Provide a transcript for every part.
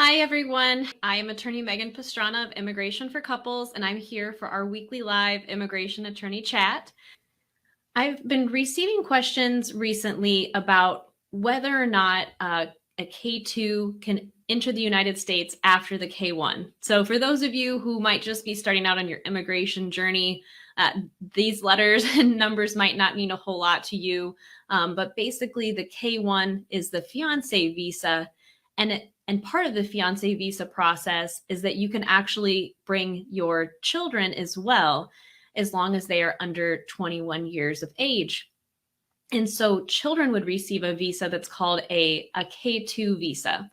Hi, everyone. I am attorney Megan Pastrana of Immigration for Couples, and I'm here for our weekly live immigration attorney chat. I've been receiving questions recently about whether or not a K2 can enter the United States after the K1. So, for those of you who might just be starting out on your immigration journey, uh, these letters and numbers might not mean a whole lot to you. But basically, the K1 is the fiance visa, and part of the fiance visa process is that you can actually bring your children as well, as long as they are under 21 years of age. And so children would receive a visa that's called a K2 visa.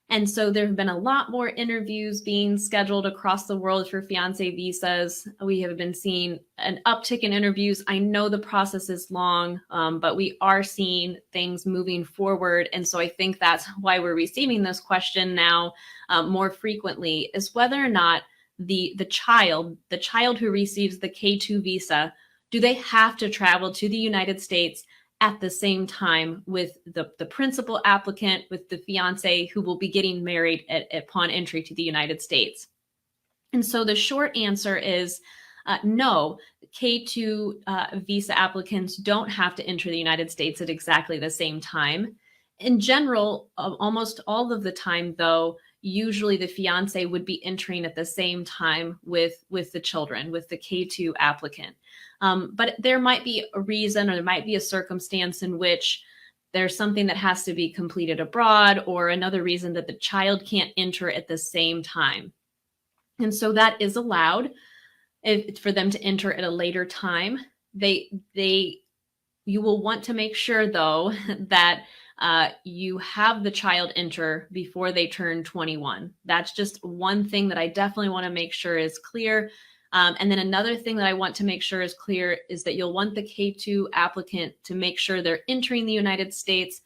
And so there have been a lot more interviews being scheduled across the world for fiance visas. We have been seeing an uptick in interviews. I know the process is long, but we are seeing things moving forward. And so I think that's why we're receiving this question now more frequently, is whether or not the child who receives the K2 visa, do they have to travel to the United States at the same time with the principal applicant, with the fiance who will be getting married upon entry to the United States? And so the short answer is no. K2 visa applicants don't have to enter the United States at exactly the same time. In general, almost all of the time, though, usually the fiance would be entering at the same time with the children, with the K2 applicant. But there might be a reason, or there might be a circumstance in which there's something that has to be completed abroad, or another reason that the child can't enter at the same time. And so that is allowed for them to enter at a later time. You will want to make sure, though, that you have the child enter before they turn 21. That's just one thing that I definitely want to make sure is clear. And then another thing that I want to make sure is clear is that you'll want the K2 applicant to make sure they're entering the United States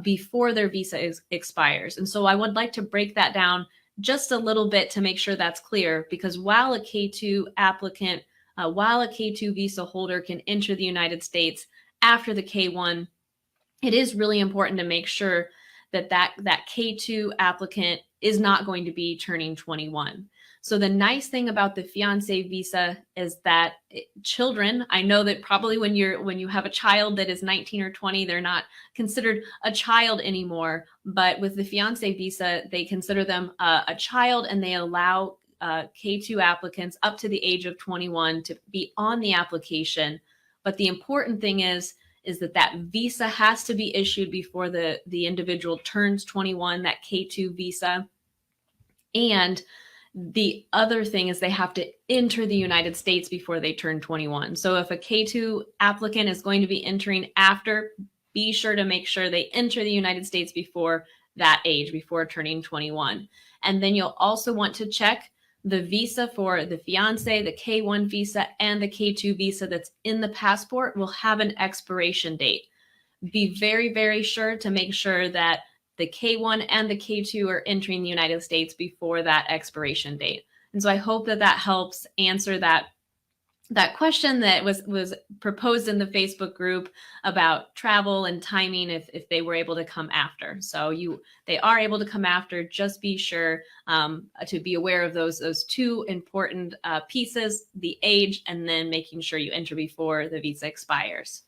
before their visa expires. And so I would like to break that down just a little bit to make sure that's clear, because while a K2 applicant, while a K2 visa holder can enter the United States after the K1, it is really important to make sure that K2 applicant is not going to be turning 21. So the nice thing about the fiance visa is that children, I know that probably when you have a child that is 19 or 20, they're not considered a child anymore. But with the fiance visa, they consider them a child, and they allow K2 applicants up to the age of 21 to be on the application. But the important thing is that visa has to be issued before the individual turns 21, that K2 visa. And the other thing is they have to enter the United States before they turn 21. So if a K2 applicant is going to be entering after, be sure to make sure they enter the United States before that age, before turning 21. And then you'll also want to check the visa for the fiance, the K1 visa, and the K2 visa that's in the passport will have an expiration date. Be very, very sure to make sure that the K1 and the K2 are entering the United States before that expiration date. And so I hope that helps answer that question that was proposed in the Facebook group about travel and timing, if they were able to come after. So they are able to come after. Just be sure to be aware of those two important pieces: the age, and then making sure you enter before the visa expires.